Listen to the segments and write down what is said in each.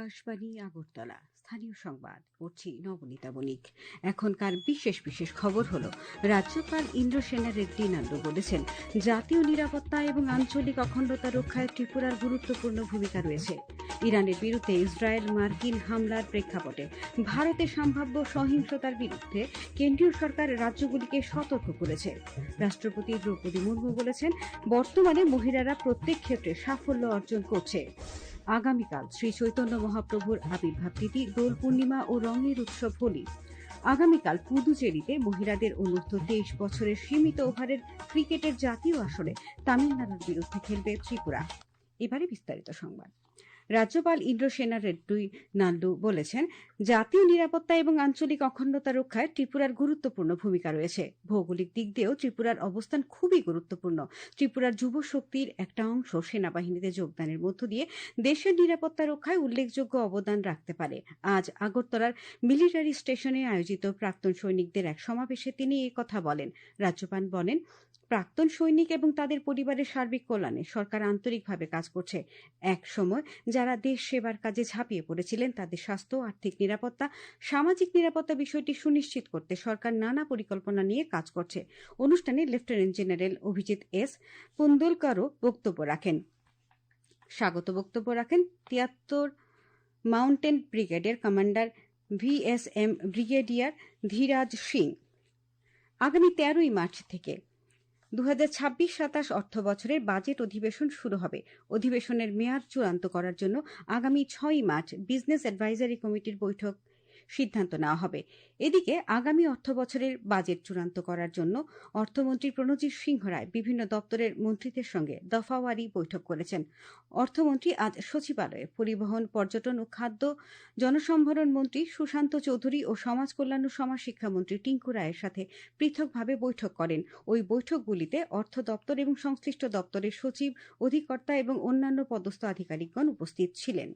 আকাশবাণী আগরতলা স্থানীয় সংবাদ পড়ছি নবনীতা বণিক। এখনকার বিশেষ বিশেষ খবর হলো, রাজ্যপাল ইন্দ্রসেনা রেড্ডি নান্ডু বলেছেন, জাতীয় নিরাপত্তা এবং আঞ্চলিক অখণ্ডতা রক্ষায় ত্রিপুরার গুরুত্বপূর্ণ ভূমিকা রয়েছে। ইরানের বিরুদ্ধে ইসরায়েল মার্কিন হামলার প্রেক্ষাপটে ভারতের সম্ভাব্য সহিংসতার বিরুদ্ধে কেন্দ্রীয় সরকার রাজ্যগুলিকে সতর্ক করেছে। রাষ্ট্রপতি দ্রৌপদী মুর্মু বলেছেন, বর্তমানে মহিলারা প্রত্যেক ক্ষেত্রে সাফল্য অর্জন করছে। আগামীকাল শ্রী চৈতন্য মহাপ্রভুর আবির্ভাব তিথি, দোল পূর্ণিমা ও রঙের উৎসব হোলি। আগামীকাল পুদুচেরিতে মহিলাদের অনূর্ধ্ব 23 বছরের সীমিত ওভারের ক্রিকেটের জাতীয় আসরে তামিলনাড়ুর বিরুদ্ধে খেলবে ত্রিপুরা। এবারে বিস্তারিত সংবাদ। রাজ্যপাল ইন্দ্রসেনা রেড্ডি নান্ডু বলেছেন, জাতীয় নিরাপত্তা এবং আঞ্চলিক অখণ্ডতা রক্ষায় ত্রিপুরার গুরুত্বপূর্ণ ভূমিকা রয়েছে। ভৌগোলিক দিক দিয়েও ত্রিপুরার অবস্থান খুবই গুরুত্বপূর্ণ। ত্রিপুরার যুব শক্তির একটা অংশ সেনাবাহিনীতে যোগদানের মধ্য দিয়ে দেশের নিরাপত্তা রক্ষায় উল্লেখযোগ্য অবদান রাখতে পারে। আজ আগরতলার মিলিটারি স্টেশনে আয়োজিত প্রাক্তন সৈনিকদের এক সমাবেশে তিনি এই কথা বলেন। রাজ্যপাল বলেন, প্রাক্তন সৈনিক এবং তাদের পরিবারের সার্বিক কল্যাণে সরকার আন্তরিকভাবে কাজ করছে। এক সময় যারা দেশ সেবার কাজে ঝাঁপিয়ে পড়েছিলেন, তাদের স্বাস্থ্য, আর্থিক নিরাপত্তা, সামাজিক নিরাপত্তা বিষয়টি সুনিশ্চিত করতে সরকার নানা পরিকল্পনা নিয়ে কাজ করছে। অনুষ্ঠানে লেফটেন্যান্ট জেনারেল অভিজিৎ এস পুন্দুলকরও বক্তব্য রাখেন। স্বাগত বক্তব্য রাখেন 73 মাউন্টেন ব্রিগেডের commander VSM brigadier Dhiraj Singh. আগামী 13 মার্চ থেকে 2026-27 অর্থ বছরের বাজেট অধিবেশন শুরু হবে। অধিবেশনের মেয়াদ চূড়ান্ত করার জন্য আগামী 6 মার্চ বিজনেস অ্যাডভাইজারি কমিটির বৈঠক সিদ্ধান্ত নেওয়া হবে। এদিকে আগামী অর্থ বছরের বাজেট চূড়ান্ত করার জন্য অর্থমন্ত্রী প্রণজিৎ সিংহ রায় বিভিন্ন দপ্তরের মন্ত্রীদের সঙ্গে দফাওয়ারি বৈঠক করেছেন। অর্থমন্ত্রী আজ সচিবালয়ে পরিবহন, পর্যটন ও খাদ্য জনসম্ভরণ মন্ত্রী সুশান্ত চৌধুরী ও সমাজ কল্যাণ ও সমাজশিক্ষা মন্ত্রী টিঙ্কু রায়ের সাথে পৃথকভাবে বৈঠক করেন। ওই বৈঠকগুলিতে অর্থ দপ্তর এবং সংশ্লিষ্ট দপ্তরের সচিব, অধিকর্তা এবং অন্যান্য পদস্থ আধিকারিকগণ উপস্থিত ছিলেন।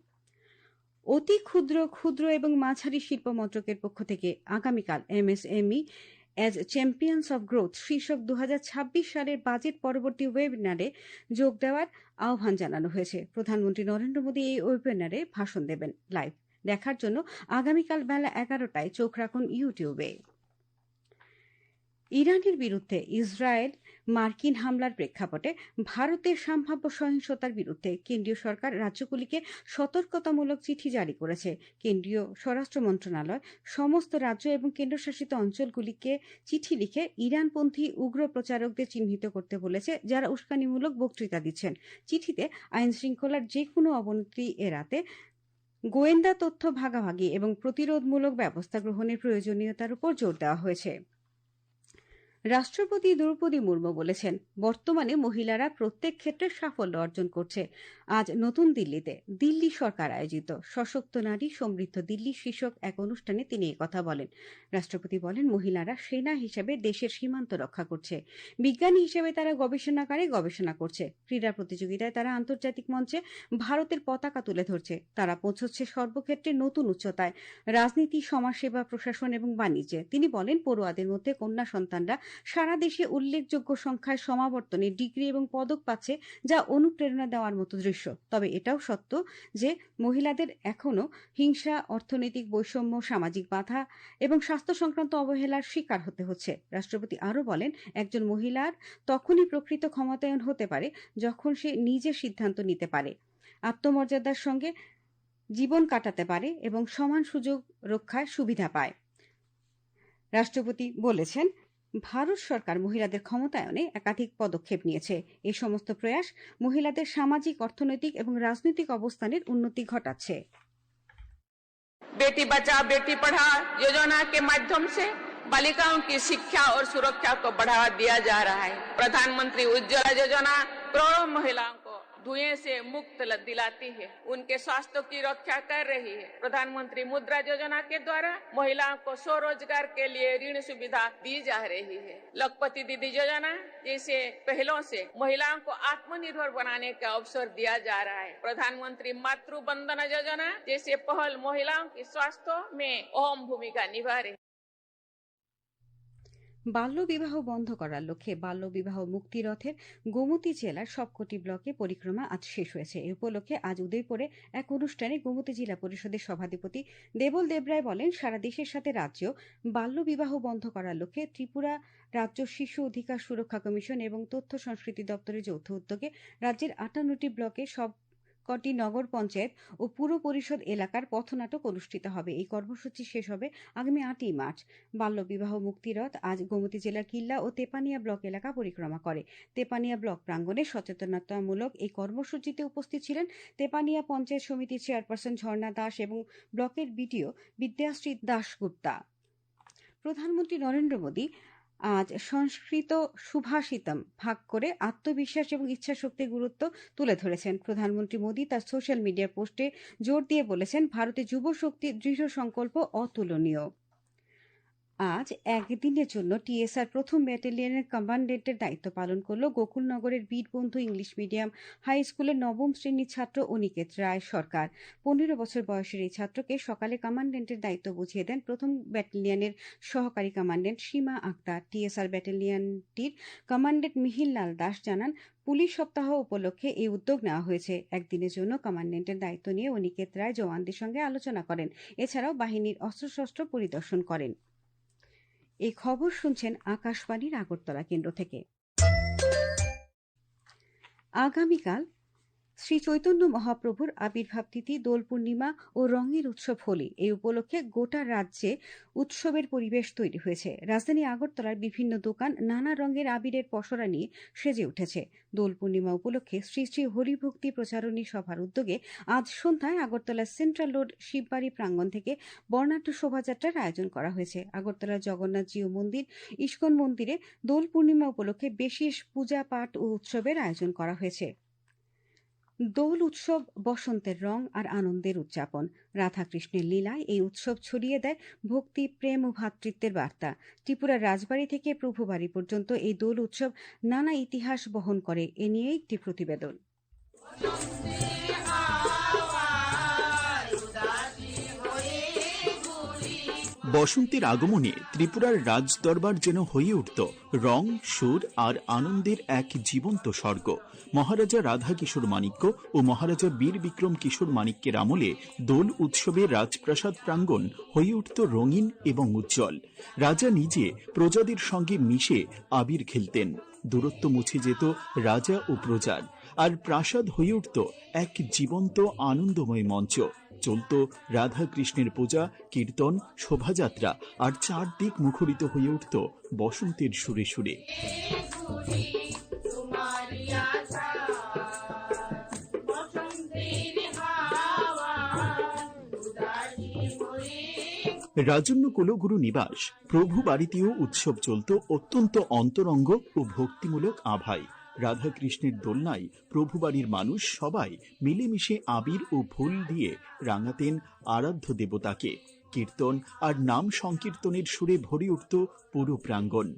অতি ক্ষুদ্র, ক্ষুদ্র এবং মাঝারি শিল্প মন্ত্রকের পক্ষ থেকে আগামীকাল MSME as champions of growth শীর্ষক 2026 সালের বাজেট পরবর্তী ওয়েবিনারে যোগ দেওয়ার আহ্বান জানানো হয়েছে। প্রধানমন্ত্রী নরেন্দ্র মোদী এই ওয়েবিনারে ভাষণ দেবেন। লাইভ দেখার জন্য আগামীকাল বেলা 11টায় চোখ রাখুন ইউটিউবে। ইরানের বিরুদ্ধে ইসরায়েল মার্কিন হামলার প্রেক্ষাপটে ভারতের সম্ভাব্য সহিংসতার বিরুদ্ধে কেন্দ্রীয় সরকার রাজ্যগুলিকে সতর্কতামূলক চিঠি জারি করেছে। কেন্দ্রীয় স্বরাষ্ট্র মন্ত্রণালয় সমস্ত রাজ্য এবং কেন্দ্রশাসিত অঞ্চলগুলিকে চিঠি লিখে ইরানপন্থী উগ্র প্রচারকদের চিহ্নিত করতে বলেছে, যারা উস্কানিমূলক বক্তৃতা দিচ্ছেন। চিঠিতে আইন শৃঙ্খলার যে কোনো অবনতি এড়াতে গোয়েন্দা তথ্য ভাগাভাগি এবং প্রতিরোধমূলক ব্যবস্থা গ্রহণের প্রয়োজনীয়তার উপর জোর দেওয়া হয়েছে। রাষ্ট্রপতি দ্রৌপদী মুর্মু বলেছেন, বর্তমানে মহিলারা প্রত্যেক ক্ষেত্রে সাফল্য অর্জন করছে। আজ নতুন দিল্লিতে দিল্লি সরকার আয়োজিত সশক্ত নারী সমৃদ্ধ দিল্লি শীর্ষক এক অনুষ্ঠানে তিনি কথা বলেন। রাষ্ট্রপতি বলেন, মহিলারা সেনা হিসেবে দেশের সীমান্ত রক্ষা করছে, বিজ্ঞানী হিসেবে তারা গবেষণাগারে গবেষণা করছে, ক্রীড়া প্রতিযোগিতায় তারা আন্তর্জাতিক মঞ্চে ভারতের পতাকা তুলে ধরছে, তারা পৌঁছচ্ছে সর্বক্ষেত্রে নতুন উচ্চতায়, রাজনীতি, সমাজসেবা, প্রশাসন এবং বাণিজ্যে। তিনি বলেন, পড়ুয়াদের মধ্যে কন্যা সন্তানরা সারা দেশে উল্লেখযোগ্য সংখ্যায় সমাবর্তনে ডিগ্রি এবং পদক পাচ্ছে, যা অনুপ্রেরণা দেওয়ার মতো দৃশ্য। তবে এটাও সত্য যে মহিলাদের এখনো হিংসা, অর্থনৈতিক বৈষম্য, সামাজিক বাধা এবং স্বাস্থ্য সংক্রান্ত অবহেলার শিকার হতে হচ্ছে। রাষ্ট্রপতি আরও বলেন, একজন মহিলার তখনই প্রকৃত ক্ষমতায়ন হতে পারে যখন সে নিজের সিদ্ধান্ত নিতে পারে, আত্মমর্যাদার সঙ্গে জীবন কাটাতে পারে এবং সমান সুযোগ রক্ষায় সুবিধা পায়। রাষ্ট্রপতি বলেছেন, ভারত সরকার মহিলাদের ক্ষমতায়নে একাধিক পদক্ষেপ নিয়েছে। এই সমস্ত প্রয়াস মহিলাদের সামাজিক, অর্থনৈতিক এবং রাজনৈতিক অবস্থানের উন্নতি ঘটাচ্ছে। बेटी बचाओ बेटी पढ़ाओ योजना के माध्यम से बालिकाओं की शिक्षा और सुरक्षा को बढ़ावा दिया जा रहा है। प्रधानमंत्री उज्ज्वला योजना करोड़ों महिलाओं को धुएं से मुक्त दिलाती है, उनके स्वास्थ्य की रक्षा कर रही है। प्रधानमंत्री मुद्रा योजना के द्वारा महिलाओं को स्वरोजगार के लिए ऋण सुविधा दी जा रही है। लखपति दीदी योजना जैसे पहलों से महिलाओं को आत्मनिर्भर बनाने का अवसर दिया जा रहा है। प्रधानमंत्री मातृ वंदना योजना जैसे पहल महिलाओं के स्वास्थ्य में अहम भूमिका निभा रही है। বাল্যবিবাহ বন্ধ করার লক্ষ্যে বাল্যবিবাহ মুক্তি রথের গোমতী জেলার সবকটি ব্লকে পরিক্রমা আজ শেষ হয়েছে। এ উপলক্ষে আজ উদয়পুরে এক অনুষ্ঠানে গোমতী জেলা পরিষদের সভাধিপতি দেবল দেবরায় বলেন, সারা দেশের সাথে রাজ্য বাল্যবিবাহ বন্ধ করার লক্ষ্যে ত্রিপুরা রাজ্য শিশু অধিকার সুরক্ষা কমিশন এবং তথ্য সংস্কৃতি দপ্তরের যৌথ উদ্যোগে রাজ্যের 58টি ব্লকে সবকটি নগর পঞ্চায়েত ও পুর পরিষদ এলাকার পথনাটক অনুষ্ঠিত হবে। এই কর্মসূচি শেষ হবে আগামী 8ই মার্চ। বাল্যবিবাহ মুক্তিরথ আজ গোমতী জেলার কিল্লা ও তেপানিয়া ব্লক এলাকা পরিক্রমা করে। তেপানিয়া ব্লক প্রাঙ্গণে সচেতনতামূলক এই কর্মসূচিতে উপস্থিত ছিলেন তেপানিয়া পঞ্চায়েত সমিতির চেয়ারপারসন ঝর্ণা দাস এবং ব্লকের বিডিও বিদ্যাশ্রী দাশগুপ্তা। প্রধানমন্ত্রী নরেন্দ্র মোদী আজ সংস্কৃত সুভাষিতম ভাগ করে আত্মবিশ্বাস এবং ইচ্ছাশক্তির গুরুত্ব তুলে ধরেছেন। প্রধানমন্ত্রী মোদী তার সোশ্যাল মিডিয়া পোস্টে জোর দিয়ে বলেছেন, ভারতের যুব শক্তির দৃঢ় সংকল্প অতুলনীয়। আজ একদিনের জন্য টিএসআর প্রথম ব্যাটালিয়নের কমান্ডেন্টের দায়িত্ব পালন করল গোকুলনগরের বীরবন্ধু ইংলিশ মিডিয়াম হাই স্কুলের নবম শ্রেণীর ছাত্র অনিকেত রায় সরকার। 15 বছর বয়সের এই ছাত্রকে সকালে কমান্ডেন্টের দায়িত্ব বুঝিয়ে দেন প্রথম ব্যাটালিয়নের সহকারী কমান্ডেন্ট সীমা আক্তার। টিএসআর ব্যাটালিয়নটির কমান্ডেন্ট মিহির লাল দাস জানান, পুলিশ সপ্তাহ উপলক্ষে এই উদ্যোগ নেওয়া হয়েছে। একদিনের জন্য কমান্ডেন্টের দায়িত্ব নিয়ে অনিকেত রায় জওয়ানদের সঙ্গে আলোচনা করেন। এছাড়াও বাহিনীর অস্ত্রশস্ত্র পরিদর্শন করেন। এই খবর শুনছেন আকাশবাণীর আগরতলা কেন্দ্র থেকে। আগামীকাল শ্রী চৈতন্য মহাপ্রভুর আবির্ভাব তিথি, দোল পূর্ণিমা ও রঙের উৎসব হোলি। এই উপলক্ষে গোটা রাজ্যে উৎসবের পরিবেশ তৈরি হয়েছে। রাজধানী আগরতলার বিভিন্ন দোকান নানা রঙের আবিরের পসরা নিয়ে সেজে উঠেছে। দোল পূর্ণিমা উপলক্ষে শ্রী শ্রী হরিভক্তি প্রচারণী সভার উদ্যোগে আজ সন্ধ্যায় আগরতলার সেন্ট্রাল রোড শিববাড়ি প্রাঙ্গণ থেকে বর্ণাঢ্য শোভাযাত্রার আয়োজন করা হয়েছে। আগরতলার জগন্নাথজিউ মন্দির, ইস্কন মন্দিরে দোল পূর্ণিমা উপলক্ষে বিশেষ পূজা পাঠ ও উৎসবের আয়োজন করা হয়েছে। দোল উৎসব বসন্তের রং আর আনন্দের উদযাপন। রাধাকৃষ্ণের লীলায় এই উৎসব ছড়িয়ে দেয় ভক্তি, প্রেম ও ভ্রাতৃত্বের বার্তা। ত্রিপুরার রাজবাড়ি থেকে প্রভুবাড়ি পর্যন্ত এই দোল উৎসব নানা ইতিহাস বহন করে। এ নিয়ে একটি প্রতিবেদন। বসন্তের আগমনে ত্রিপুরার রাজদরবার যেন হয়ে উঠত রং, সুর আর আনন্দের এক জীবন্ত স্বর্গ। মহারাজা রাধা কিশোর মাণিক্য ও মহারাজা বীর বিক্রম কিশোর মাণিক্যের আমলে দোল উৎসবে রাজপ্রাসাদ প্রাঙ্গণ হয়ে উঠত রঙিন এবং উজ্জ্বল। রাজা নিজে প্রজাদের সঙ্গে মিশে আবির খেলতেন। দূরত্ব মুছে যেত রাজা ও প্রজার, আর প্রাসাদ হয়ে উঠত এক জীবন্ত আনন্দময় মঞ্চ। চলত রাধা কৃষ্ণের পূজা, কীর্তন, শোভাযাত্রা, আর চারদিক মুখরিত হয়ে উঠত বসন্তের সুরে সুরে। রাজন্য কুলগুরু নিবাস প্রভু বাড়িতেও উৎসব চলত অত্যন্ত অন্তরঙ্গ ও ভক্তিমূলক আভায়। রাধাকৃষ্ণের দোলনায় প্রভু বাড়ির মানুষ সবাই মিলেমিশে আবির ও ফুল দিয়ে রাঙাতেন আরাধ্য দেবতাকে। কীর্তন আর নাম সংকীর্তনের সুরে ভরে উঠত পুরো প্রাঙ্গণ,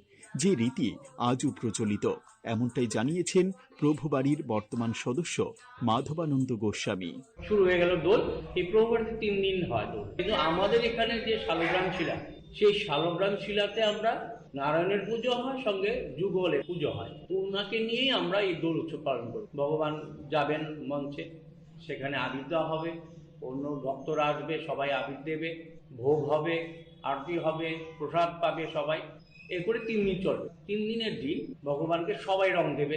যে রীতি আজও প্রচলিত। এমনটাই জানিয়েছেন প্রভু বাড়ির বর্তমান সদস্য মাধবানন্দ গোস্বামী। শুরু হয়ে গেল দোল। এই প্রভু বাড়িতে 3 দিন হয় দোল, কিন্তু আমাদের এখানে যে শালগ্রাম শিলা, সেই শালগ্রাম শিলাতে আমরা নারায়ণের পুজো হয়, সঙ্গে যুগলের পুজো হয়। ওনাকে নিয়েই আমরা এই দোল উৎসব পালন করি। ভগবান যাবেন মঞ্চে, সেখানে আবির দেওয়া হবে, অন্য ভক্তরা আসবে, সবাই আবির দেবে, ভোগ হবে, আরতি হবে, প্রসাদ পাবে সবাই। এ করে 3 দিন চলবে। 3 দিনের দিন ভগবানকে সবাই রং দেবে।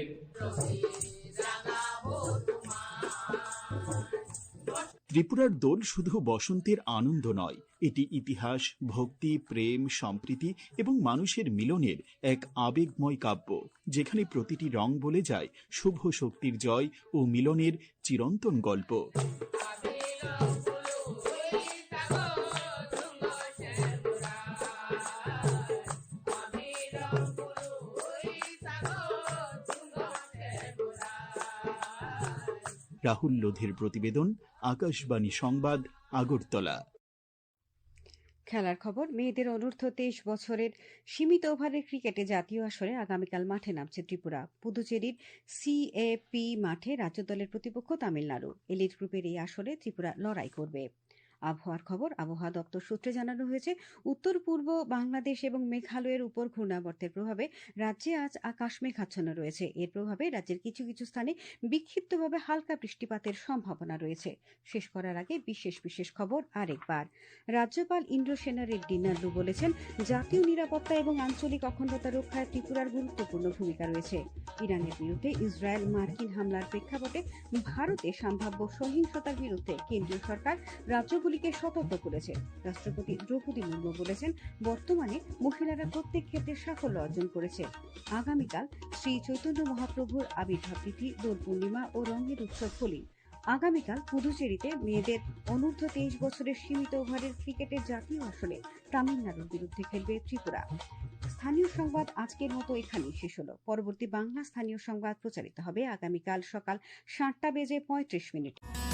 ত্রিপুরার দোল শুধু বসন্তের আনন্দ নয়, এটি ইতিহাস, ভক্তি, প্রেম, সম্প্রীতি এবং মানুষের মিলনের এক আবেগময় কাব্য, যেখানে প্রতিটি রং বলে যায় শুভ শক্তির জয় ও মিলনের চিরন্তন গল্প। রাহুল লোধের প্রতিবেদন, আকাশবাণী সংবাদ, আগরতলা। খেলার খবর। মেয়েদের অনূর্ধ্ব 23 বছরের সীমিত ওভারের ক্রিকেটে জাতীয় আসরে আগামীকাল মাঠে নামছে ত্রিপুরা। পুদুচেরির CAP মাঠে রাজ্য দলের প্রতিপক্ষ তামিলনাড়ু। এলিট গ্রুপের এই আসরে ত্রিপুরা লড়াই করবে। আবহাওয়ার খবর। আবহাওয়া দপ্তর সূত্রে জানানো হয়েছে, উত্তর পূর্ব বাংলাদেশ এবং মেঘালয়ের উপর ঘূর্ণাবর্তের প্রভাবে রাজ্যে আজ আকাশ মেঘাচ্ছন্ন রয়েছে। এর প্রভাবে রাজ্যের কিছু কিছু স্থানে বিক্ষিপ্তভাবে হালকা বৃষ্টিপাতের সম্ভাবনা রয়েছে। শেষ করার আগে বিশেষ খবর আরেকবার। রাজ্যপাল ইন্দ্রসেনা রেড্ডি নান্ডু বলেছেন, জাতীয় নিরাপত্তা এবং আঞ্চলিক অখণ্ডতা রক্ষায় ত্রিপুরার গুরুত্বপূর্ণ ভূমিকা রয়েছে। ইরানের বিরুদ্ধে ইসরায়েল মার্কিন হামলার প্রেক্ষাপটে ভারতে সম্ভাব্য সহিংসতার বিরুদ্ধে কেন্দ্রীয় সরকার রাজ্যগুলিকে সতর্ক করেছে। রাষ্ট্রপতি দ্রৌপদী মুর্মু বলেছেন, বর্তমানে মহিলারা প্রত্যেক ক্ষেত্রে সাফল্য অর্জন করেছে। আগামীকাল শ্রী চৈতন্য মহাপ্রভুর আবির্ভাব তিথি, দোল পূর্ণিমা ও রঙের উৎসব হোলি। আগামীকাল পুদুচেরিতে মেয়েদের অনূর্ধ্ব 23 বছরের সীমিত ওভারের ক্রিকেটের জাতীয় আসরে তামিলনাড়ুর বিরুদ্ধে খেলবে ত্রিপুরা। স্থানীয় সংবাদ আজকের মতো এখানেই শেষ হলো। পরবর্তী বাংলা স্থানীয় সংবাদ প্রচারিত হবে আগামীকাল সকাল 7:35